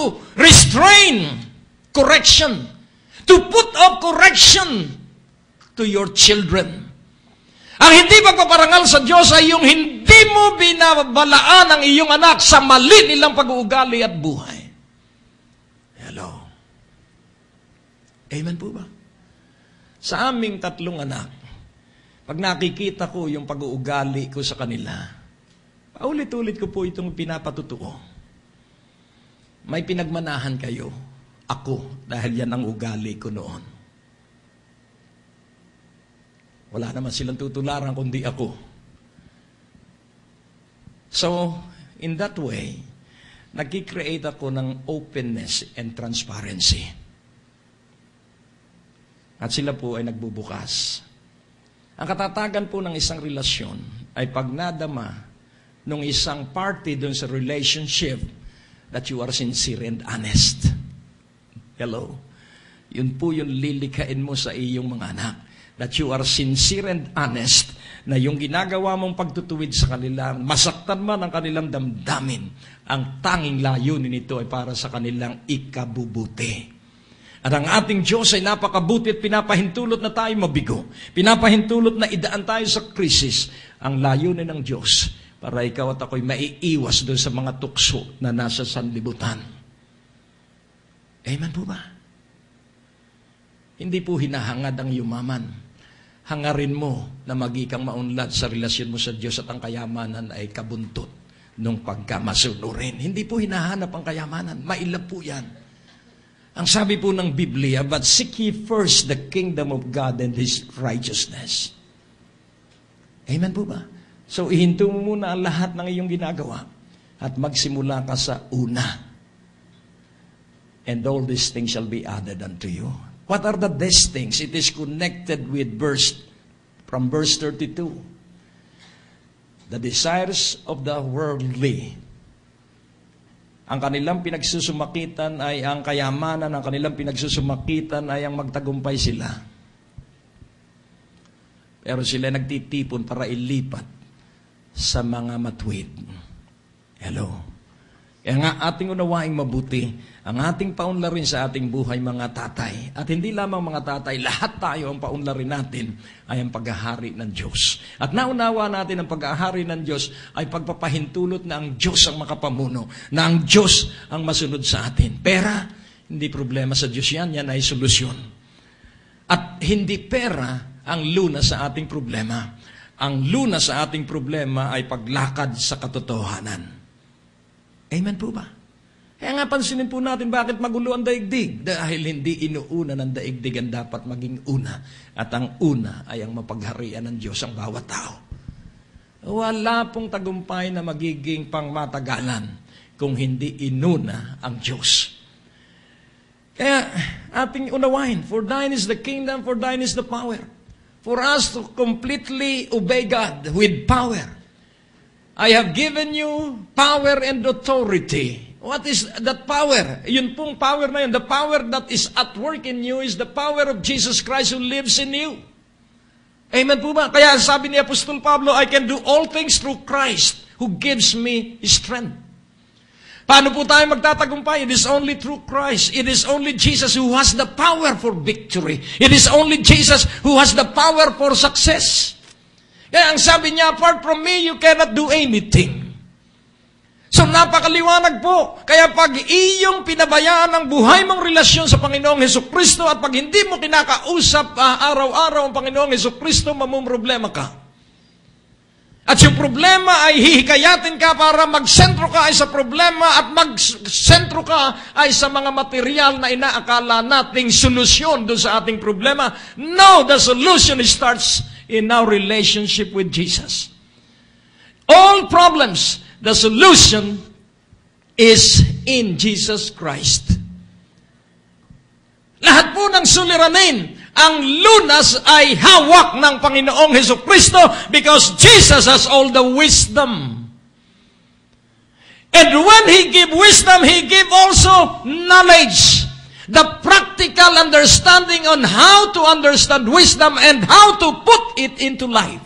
to restrain correction, to put up correction to your children. Ang hindi pagpaparangal sa Diyos ay yung hindi mo binabalaan ang iyong anak sa mali nilang pag-uugali at buhay. Hello. Amen po ba? Sa aming 3 anak, pag nakikita ko yung pag-uugali ko sa kanila, paulit-ulit ko po itong pinapatutuo. May pinagmanahan kayo, ako, dahil yan ang ugali ko noon. Wala naman silang tutularan kundi ako. So, in that way, nag-create ako ng openness and transparency. At sila po ay nagbubukas. Ang katatagan po ng isang relasyon ay pag nadama ng isang party dun sa relationship that you are sincere and honest. Hello? Yun po yung lilikain mo sa iyong mga anak. That you are sincere and honest na yung ginagawa mong pagtutuwid sa kanila, masaktan man ang kanilang damdamin, ang tanging layunin nito ay para sa kanilang ikabubuti. At ang ating Diyos ay napakabuti at pinapahintulot na tayo mabigo. Pinapahintulot na idaan tayo sa krisis. Ang layunin ng Diyos para ikaw at ako'y maiiwas doon sa mga tukso na nasa sanlibutan. Amen po ba? Hindi po hinahangad ang yumaman. Hangarin mo na magikang maunlad sa relasyon mo sa Diyos at ang kayamanan ay kabuntot nung pagkamasunurin. Hindi po hinahanap ang kayamanan. Mailap po yan. Ang sabi po ng Biblia, but seek ye first the kingdom of God and His righteousness. Amen po ba? So, ihinto mo muna ang lahat ng iyong ginagawa at magsimula ka sa una. And all these things shall be added unto you. What are these things? It is connected with from verse 32. The desires of the worldly. Ang kanilang pinagsusumakitan ay ang kayamanan, ang kanilang pinagsusumakitan ay ang magtagumpay sila. Pero sila nagtitipon para ilipat sa mga matuwid. Hello. Kaya nga ating unawaing mabuti, ang ating paunlarin sa ating buhay mga tatay. At hindi lamang mga tatay, lahat tayo ang paunlarin natin ay ang paghahari ng Diyos. At naunawa natin ang paghahari ng Diyos ay pagpapahintulot na ang Diyos ang makapamuno, na ang Diyos ang masunod sa atin. Pera, hindi problema sa Diyos yan, yan ay solusyon. At hindi pera ang lunas sa ating problema. Ang lunas sa ating problema ay paglakad sa katotohanan. Amen po ba? Kaya nga pansinin po natin bakit magulo ang daigdig. Dahil hindi inuuna ng daigdig ang dapat maging una. At ang una ay ang mapagharian ng Diyos ang bawat tao. Wala pong tagumpay na magiging pangmatagalan kung hindi inuna ang Diyos. Kaya ating unawain, for thine is the kingdom, for thine is the power. For us to completely obey God with power. I have given you power and authority. What is that power? Yun pong power na yun. The power that is at work in you is the power of Jesus Christ who lives in you. Amen po ba? Kaya sabi ni Apostol Pablo, I can do all things through Christ who gives me strength. Paano po tayo magtatagumpay? It is only through Christ. It is only Jesus who has the power for victory. It is only Jesus who has the power for success. Kaya ang sabi niya, apart from me, you cannot do anything. So napakaliwanag po. Kaya pag iyong pinabayaan ang buhay mong relasyon sa Panginoong Hesukristo at pag hindi mo kinakausap araw-araw ang Panginoong Hesukristo, mamumroblema ka. At yung problema ay hihikayatin ka para magsentro ka ay sa problema at magsentro ka ay sa mga material na inaakala nating solusyon doon sa ating problema. No, the solution starts in our relationship with Jesus. All problems, the solution is in Jesus Christ. Lahat po ng suliranin, ang lunas ay hawak ng Panginoong Hesukristo because Jesus has all the wisdom. And when He give wisdom, He give also knowledge. The practical understanding on how to understand wisdom and how to put it into life.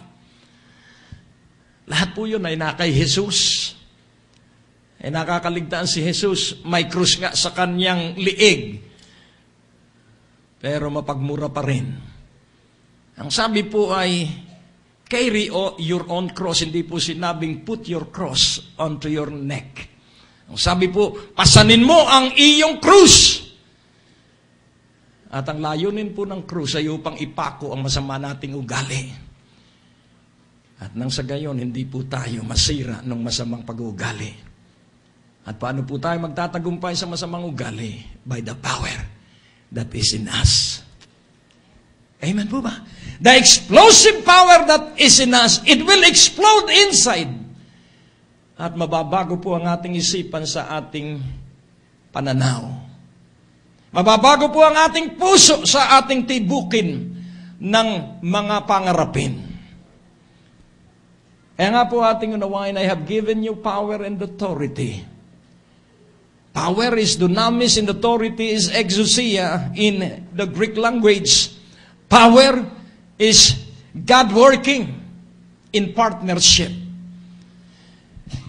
Lahat po yun ay na kay Jesus. nakakaligtaan si Jesus, may krus nga sa kanyang liig. Pero mapagmura pa rin. Ang sabi po ay, carry your own cross. Hindi po sinabing put your cross onto your neck. Ang sabi po, pasanin mo ang iyong krus. At ang layunin po ng krus ay upang ipako ang masama nating ugali. At nang sa gayon, hindi po tayo masira ng masamang pag-uugali. At paano po tayo magtatagumpay sa masamang ugali? By the power that is in us. Amen po ba? The explosive power that is in us, it will explode inside. At mababago po ang ating isipan sa ating pananaw. Mababago po ang ating puso sa ating tibukin ng mga pangarapin. Kaya nga po ating unawain, I have given you power and authority. Power is dunamis, and authority is exousia in the Greek language. Power is God working in partnership.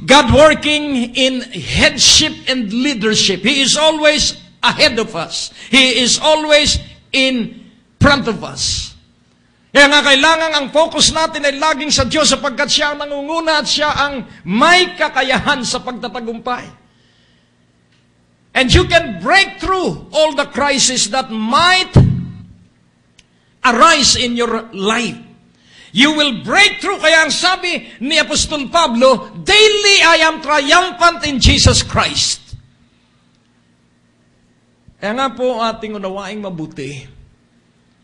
God working in headship and leadership. He is always ahead of us. He is always in front of us. Kaya nga kailangan ang focus natin ay laging sa Diyos sapagkat siya ang nangunguna at siya ang may kakayahan sa pagtatagumpay. And you can break through all the crises that might arise in your life. You will break through. Kaya ang sabi ni Apostol Pablo, daily I am triumphant in Jesus Christ. Kaya nga po ating unawaing mabuti,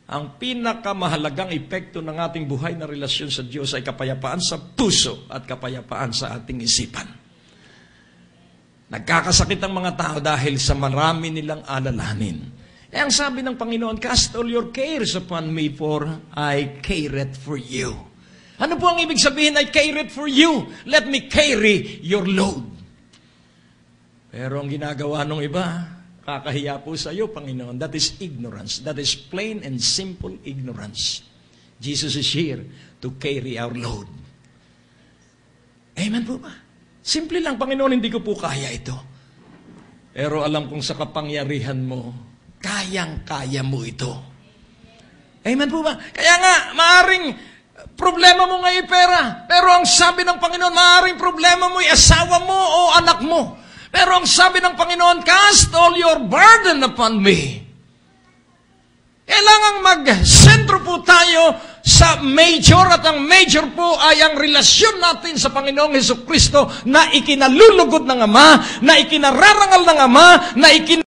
ang pinakamahalagang epekto ng ating buhay na relasyon sa Diyos ay kapayapaan sa puso at kapayapaan sa ating isipan. Nagkakasakit ang mga tao dahil sa marami nilang alalahanin. Ang sabi ng Panginoon, cast all your cares upon me for I care it for you. Ano po ang ibig sabihin, I care it for you? Let me carry your load. Pero ang ginagawa ng iba, kakahiya po sa iyo, Panginoon. That is ignorance. That is plain and simple ignorance. Jesus is here to carry our load. Amen po ba? Simple lang, Panginoon, hindi ko po kaya ito. Pero alam kong sa kapangyarihan mo, kayang-kaya mo ito. Amen po ba? Kaya nga, maaring problema mo ngayon pera. Pero ang sabi ng Panginoon, maaring problema mo ay asawa mo o anak mo. Pero ang sabi ng Panginoon, cast all your burden upon me. Kailangang mag-sentro po tayo sa major, at ang major po ay ang relasyon natin sa Panginoong Hesukristo na ikinalulugod ng Ama, na ikinararangal ng Ama, na